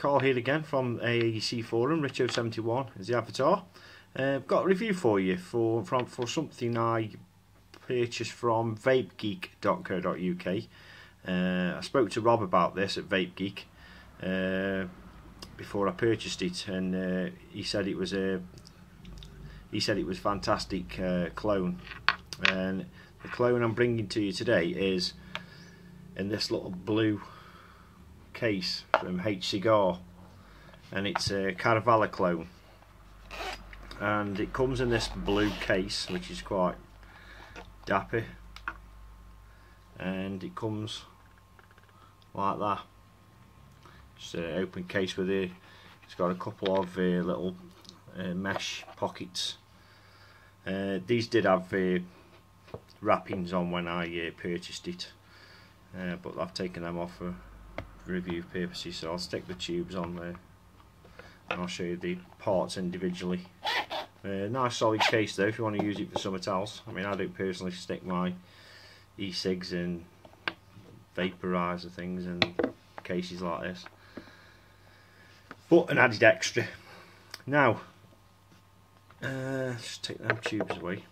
Carl here again from AAC Forum. Richo71 is the avatar. Got a review for you for something I purchased from vapegeek.co.uk. I spoke to Rob about this at VapeGeek before I purchased it, and he said it was fantastic clone. And the clone I'm bringing to you today is in this little blue case from Hcigar, and it's a Caravela clone, and it comes in this blue case, which is quite dapper, and it comes like that. Just an open case with it's got a couple of little mesh pockets. These did have wrappings on when I purchased it, but I've taken them off for review purposes, so I'll stick the tubes on there and I'll show you the parts individually. Nice solid case though if you want to use it for something else. I mean, I don't personally stick my e-cigs and vaporizer things in cases like this, but an added extra. Now just take them tubes away.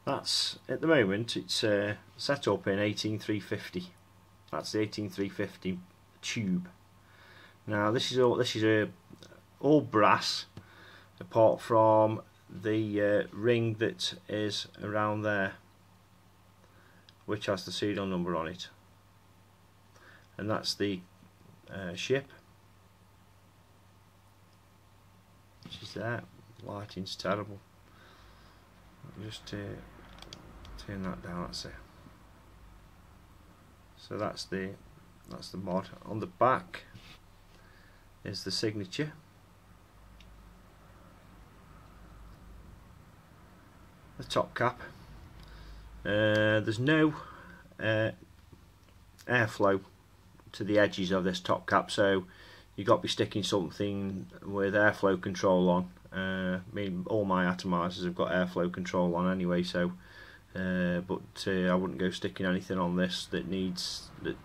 That's, at the moment, it's set up in 18350. That's the 18350 tube. Now this is all brass, apart from the ring that is around there, which has the serial number on it, and that's the ship, which is there. Lighting's terrible. Just turn that down. That's it. So that's the mod. On the back is the signature. The top cap. There's no airflow to the edges of this top cap, so you've got to be sticking something with airflow control on. I mean, all my atomizers have got airflow control on anyway, so but I wouldn't go sticking anything on this that needs that.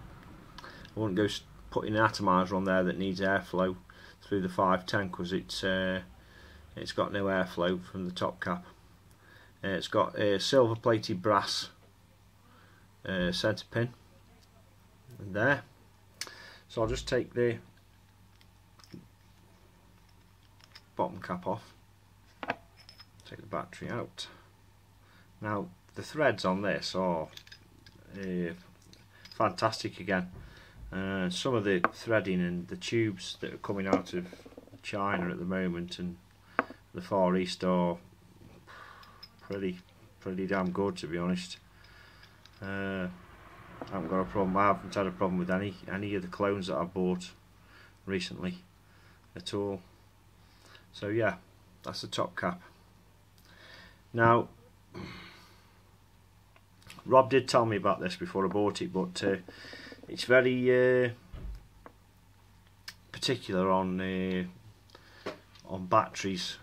I wouldn't go putting an atomizer on there that needs airflow through the 510, because it's got no airflow from the top cap. It's got a silver plated brass center pin in there. So I'll just take the bottom cap off, take the battery out. Now the threads on this are fantastic again. Some of the threading and the tubes that are coming out of China at the moment and the Far East are pretty damn good, to be honest. I haven't got a problem. I haven't had a problem with any of the clones that I've bought recently at all. So yeah, that's the top cap. Now, Rob did tell me about this before I bought it, but it's very particular on batteries,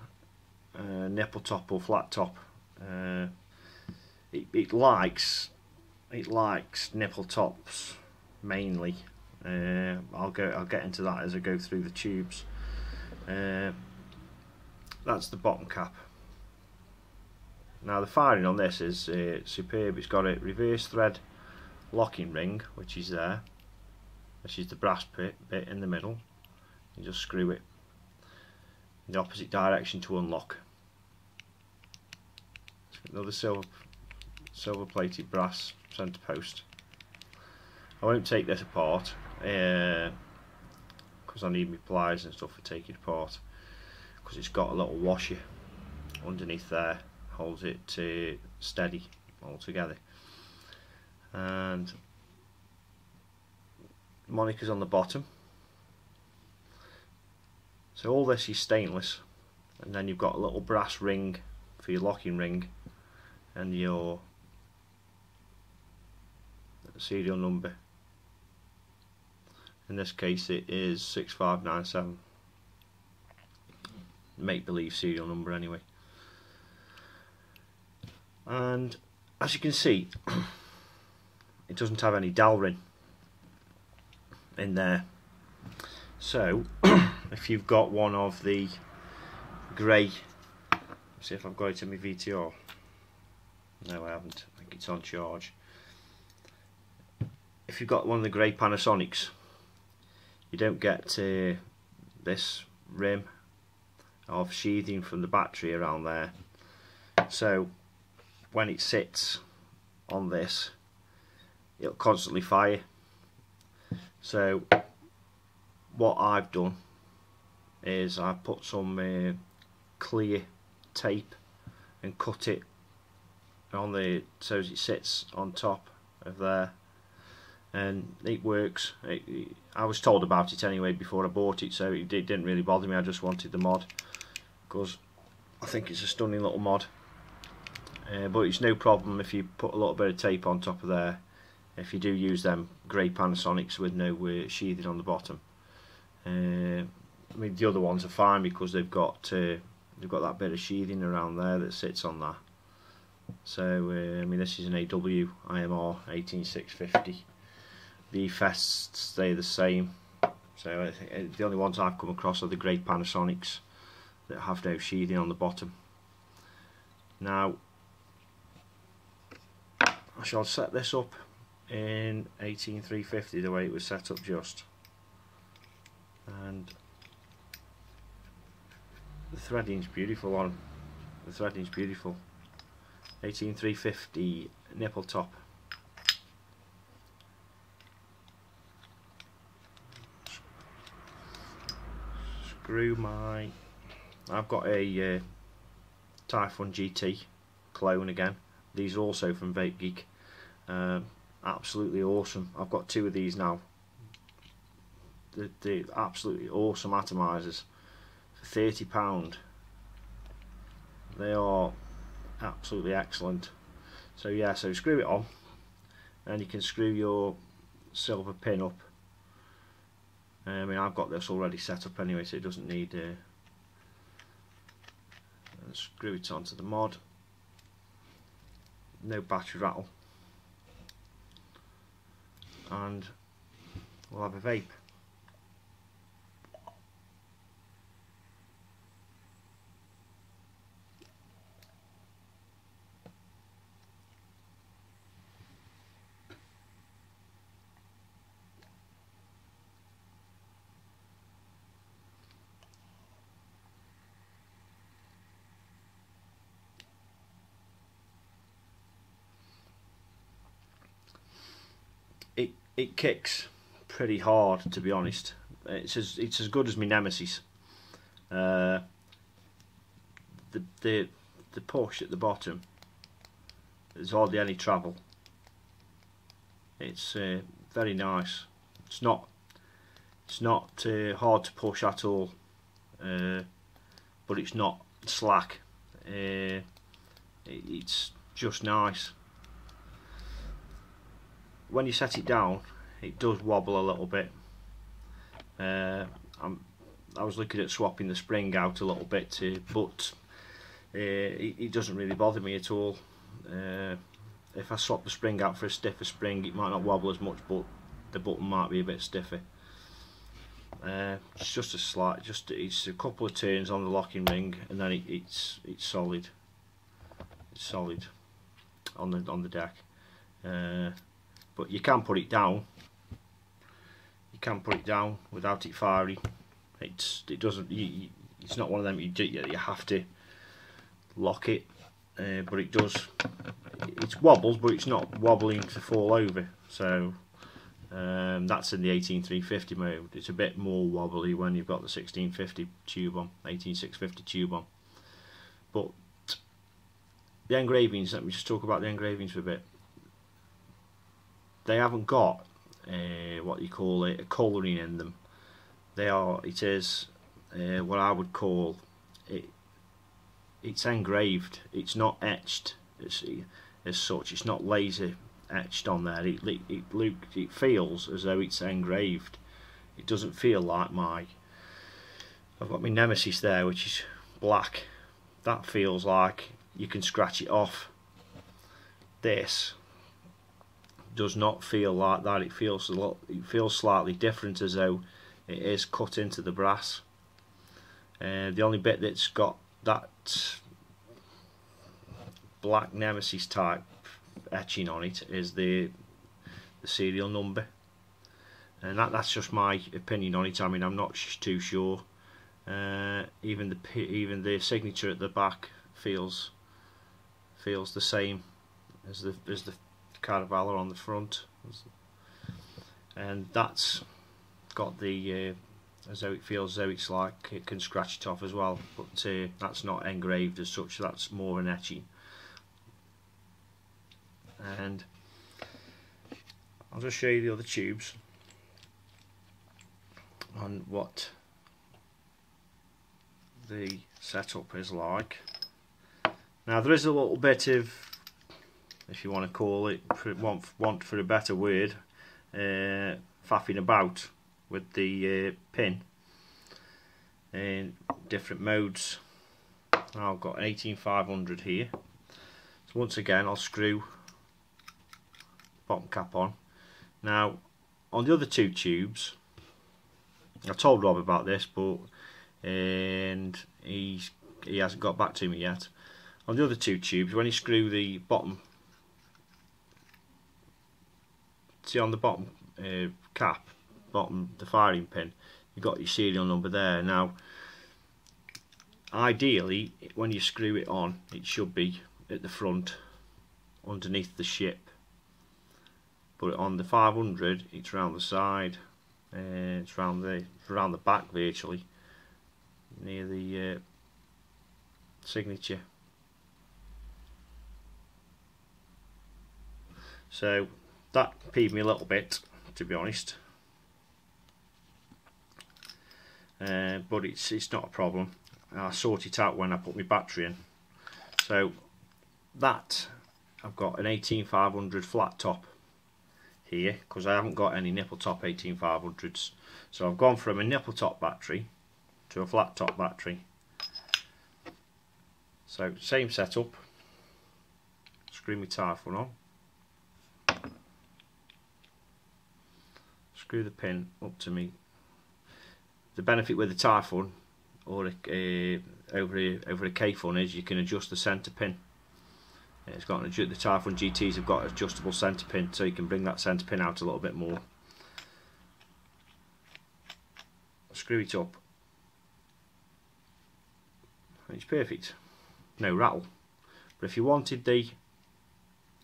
nipple top or flat top. It likes nipple tops mainly. I'll get into that as I go through the tubes. That's the bottom cap. Now the firing on this is superb. It's got a reverse thread locking ring, which is there, which is the brass bit in the middle. You just screw it in the opposite direction to unlock. Another silver plated brass centre post. I won't take this apart because I need my pliers and stuff for taking it apart, because it's got a little washer underneath there, holds it steady all together, and monikers on the bottom. So all this is stainless, and then you've got a little brass ring for your locking ring and your serial number. In this case it is 6597, make believe serial number anyway. And as you can see, it doesn't have any dowel ring. in there. So if you've got one of the grey, see if I've got it in my VTR. No, I haven't. I think it's on charge. If you've got one of the grey Panasonics, you don't get this rim of sheathing from the battery around there. So when it sits on this, it'll constantly fire. So what I've done is I've put some clear tape and cut it on the, so as it sits on top of there, and it works. I was told about it anyway before I bought it, so it didn't really bother me. I just wanted the mod because I think it's a stunning little mod. But it's no problem if you put a little bit of tape on top of there, if you do use them grey Panasonics with no sheathing on the bottom. I mean, the other ones are fine because they've got that bit of sheathing around there that sits on that. So I mean, this is an AW IMR 18650. The fests stay the same. So I think the only ones I've come across are the grey Panasonics that have no sheathing on the bottom. Now I shall set this up in 18350 the way it was set up just, and the threading's beautiful on. The threading's beautiful. 18350 nipple top. Screw my. I've got a Typhoon GT clone again. These are also from Vape Geek. Absolutely awesome. I've got two of these now. They're absolutely awesome atomizers for £30. They are absolutely excellent. So yeah, so screw it on, and you can screw your silver pin up. I mean, I've got this already set up anyway, so it doesn't need screw it onto the mod. No battery rattle, and we'll have a vape. It kicks pretty hard, to be honest. It's as good as my Nemesis. The push at the bottom, there's hardly any travel. It's very nice. It's not hard to push at all, but it's not slack. It's just nice. When you set it down, it does wobble a little bit. I was looking at swapping the spring out a little bit, but it doesn't really bother me at all. If I swap the spring out for a stiffer spring, it might not wobble as much, but the button might be a bit stiffer. It's just a slight, it's a couple of turns on the locking ring, and then it's solid. It's solid on the deck. But you can put it down. You can put it down without it firing. It doesn't. It's not one of them you have to lock it. But it does. It wobbles, but it's not wobbling to fall over. So that's in the 18350 mode. It's a bit more wobbly when you've got the 1650 tube on, 18650 tube on. But the engravings. Let me just talk about the engravings for a bit. They haven't got what you call a colouring in them. It is what I would call it. It's engraved. It's not etched as such. It's not laser etched on there. It feels as though it's engraved. It doesn't feel like I've got my Nemesis there, which is black. That feels like you can scratch it off. This does not feel like that. It feels slightly different, as though it is cut into the brass. The only bit that's got that black Nemesis type etching on it is the serial number, and that's just my opinion on it. I mean, I'm not too sure. Even the signature at the back feels the same as the Caravela on the front, and that's got the as though it feels as though it's like it can scratch it off as well, but that's not engraved as such. That's more an etching. And I'll just show you the other tubes on what the setup is like. Now there is a little bit of, if you want to call it, want for a better word, faffing about with the pin in different modes. Now I've got an 18500 here, so once again I'll screw bottom cap on. Now on the other two tubes, I told Rob about this, but and he hasn't got back to me yet. On the other two tubes, when you screw the bottom, see on the bottom cap, the firing pin, you've got your serial number there. Now ideally when you screw it on, it should be at the front underneath the ship, but on the 500 it's round the side, it's round the back virtually, near the signature. So that peeved me a little bit, to be honest, but it's not a problem. I'll sort it out when I put my battery in. So that, I've got an 18500 flat top here, because I haven't got any nipple top 18500s. So I've gone from a nipple top battery to a flat top battery. So same setup, screw my Typhoon on, screw the pin up to me. The benefit with the Typhoon or over a K-Fun is you can adjust the centre pin. It's got the Typhoon GTs have got adjustable centre pin, so you can bring that centre pin out a little bit more. Screw it up, and it's perfect, no rattle. But if you wanted the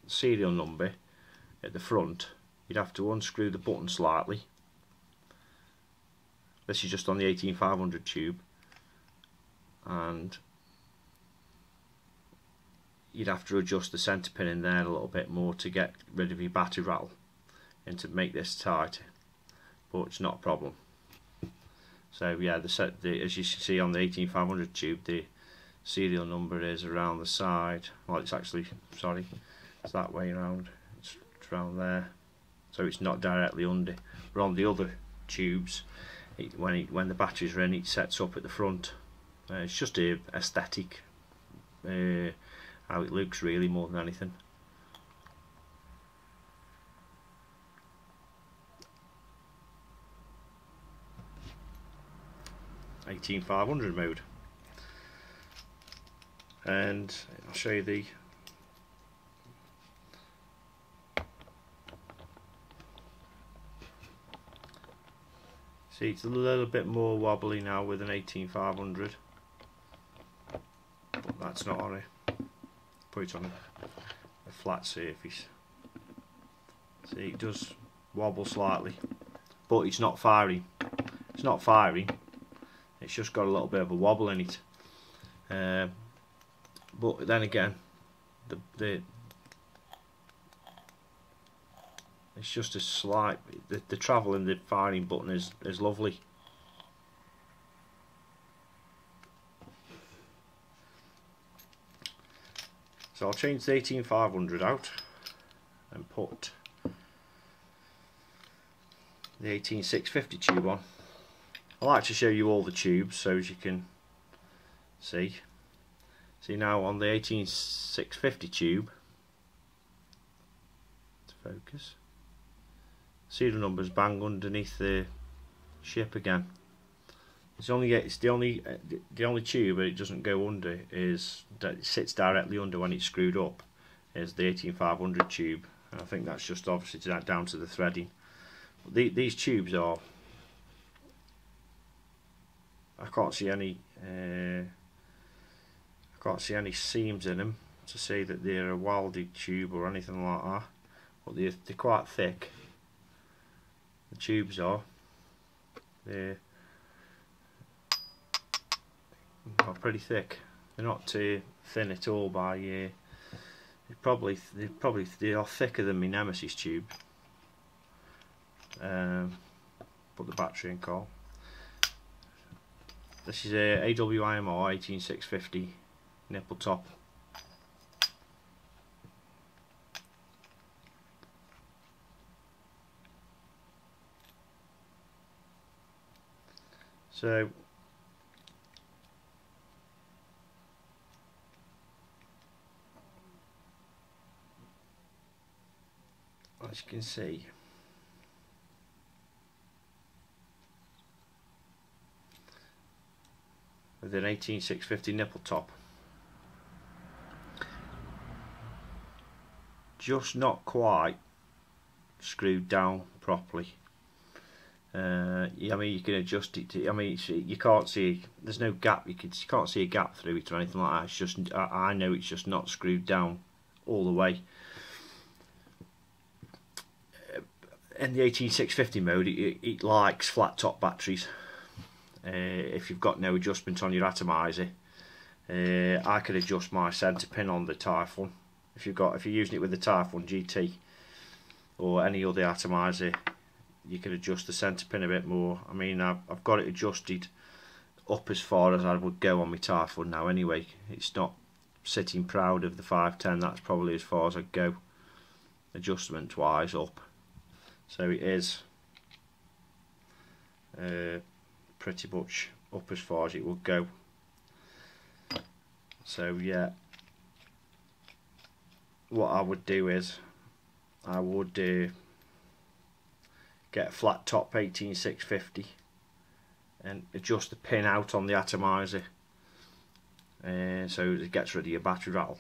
serial number at the front, you'd have to unscrew the button slightly. This is just on the 18500 tube, and you'd have to adjust the centre pin in there a little bit more to get rid of your battery rattle and to make this tighter, but it's not a problem. So yeah, as you can see on the 18500 tube, the serial number is around the side. Well, it's actually, sorry, it's that way around. It's around there, so it's not directly under. But on the other tubes, when the batteries are in, it sets up at the front. It's just a aesthetic, how it looks really, more than anything. $18500 mode, and I'll show you the see, it's a little bit more wobbly now with an 18500, but that's not on it. Put it on a flat surface. See, it does wobble slightly, but it's not firing. It's not firing. It's just got a little bit of a wobble in it. But then again, it's just a slight. The travel in the firing button is lovely. So I'll change the 18500 out and put the 18650 tube on. I like to show you all the tubes so as you can see. See now on the 18650 tube, to focus, serial numbers bang underneath the ship again. It's the only tube where it doesn't go under is that it sits directly under when it's screwed up is the 18500 tube, and I think that's just obviously down to the threading. These tubes are, I can't see any seams in them to say that they're a welded tube or anything like that, but they're quite thick. The tubes are pretty thick. They're not too thin at all. By they are thicker than my Nemesis tube. Put the battery in, Carl. This is a AWIMR 18650 nipple top. So as you can see, with an 18650 nipple top, just not quite screwed down properly. I mean, you can adjust it to, I mean, you can't see, there's no gap, you can't see a gap through it or anything like that. It's just, I know it's just not screwed down all the way. In the 18650 mode, it likes flat top batteries. If you've got no adjustment on your atomizer, I could adjust my centre pin on the Typhoon. If you're using it with the Typhoon GT or any other atomizer, you can adjust the centre pin a bit more. I mean, I've got it adjusted up as far as I would go on my Typhoon now anyway. It's not sitting proud of the 510, that's probably as far as I go adjustment wise up. So it is pretty much up as far as it will go. So yeah, what I would do is I would get a flat top 18650 and adjust the pin out on the atomizer, so it gets rid of your battery rattle,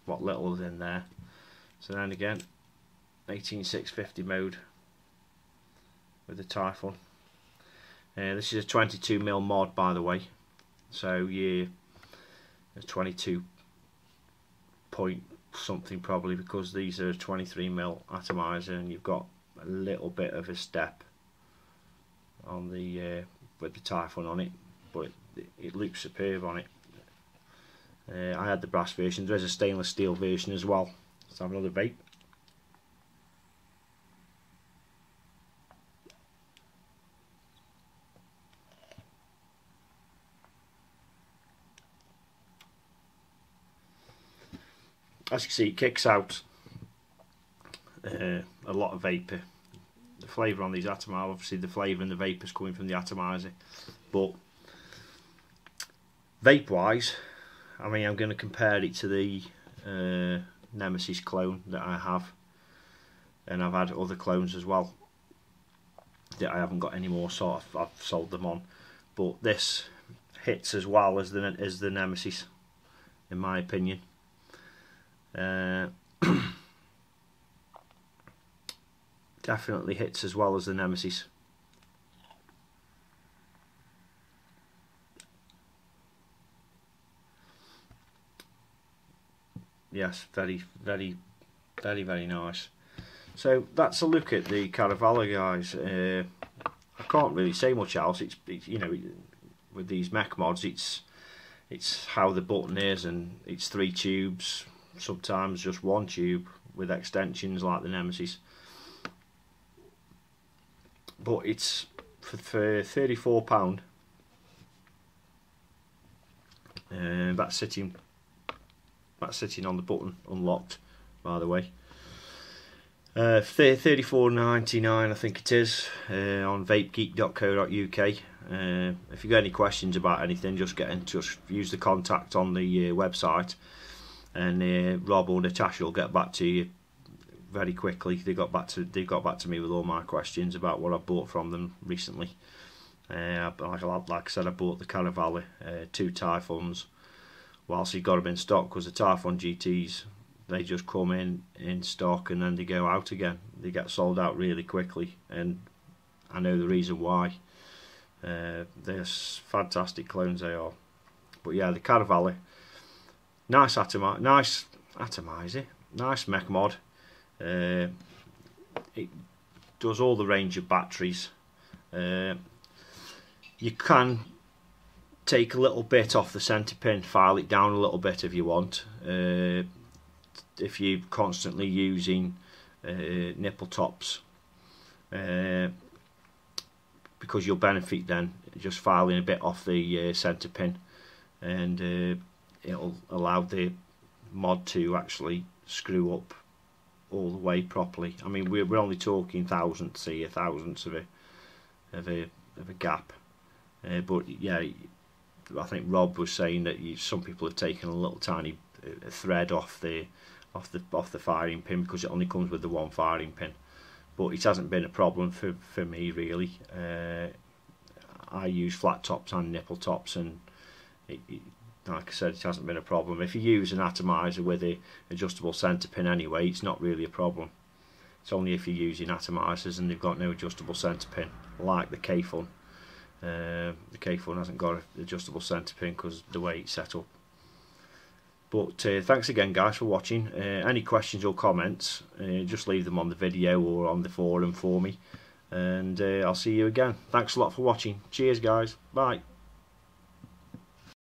what little is in there. So then again, 18650 mode with the Typhoon. This is a 22mm mod, by the way, so yeah, a 22 point something probably, because these are a 23mm atomizer and you've got a little bit of a step on the with the Typhoon on it, but it looks superb on it. I had the brass version. There is a stainless steel version as well. Let's have another vape. As you can see, it kicks out a lot of vapour. The flavour on these atomizer, obviously the flavour and the vapour is coming from the atomizer, but vape wise, I mean, I'm going to compare it to the Nemesis clone that I have, and I've had other clones as well that I haven't got any more, so I've sold them on, but this hits as well as the Nemesis in my opinion. Definitely hits as well as the Nemesis. Yes, very nice. So that's a look at the Caravela, guys. I can't really say much else. It's you know, with these mech mods, it's how the button is, and it's 3 tubes, sometimes just 1 tube with extensions like the Nemesis. But it's for £34. That's sitting on the button, unlocked, by the way. £34.99 I think it is, on vapegeek.co.uk. If you got any questions about anything, just get in touch. Use the contact on the website, and Rob or Natasha will get back to you very quickly. They got back to me with all my questions about what I bought from them recently. Like I said, I bought the Caravela, 2 Typhoons, whilst he got them in stock, because the Typhoon GTs, they just come in stock and then they go out again. They get sold out really quickly, and I know the reason why. They're fantastic clones, they are. But yeah, the Caravela, nice atomizer, nice mech mod. It does all the range of batteries. You can take a little bit off the centre pin, file it down a little bit if you want. If you're constantly using nipple tops, because you'll benefit then just filing a bit off the centre pin, and it'll allow the mod to actually screw up all the way properly. I mean, we're only talking thousandths here, thousandths of a gap. But yeah, I think Rob was saying that some people have taken a little tiny thread off the firing pin, because it only comes with the 1 firing pin. But it hasn't been a problem for me really. I use flat tops and nipple tops, and like I said, it hasn't been a problem. If you use an atomizer with a adjustable centre pin anyway, it's not really a problem. It's only if you're using atomizers and they've got no adjustable centre pin, like the K-Fun. The K-Fun hasn't got an adjustable centre pin because of the way it's set up. But thanks again guys for watching. Any questions or comments, just leave them on the video or on the forum for me, and I'll see you again. Thanks a lot for watching. Cheers guys, bye.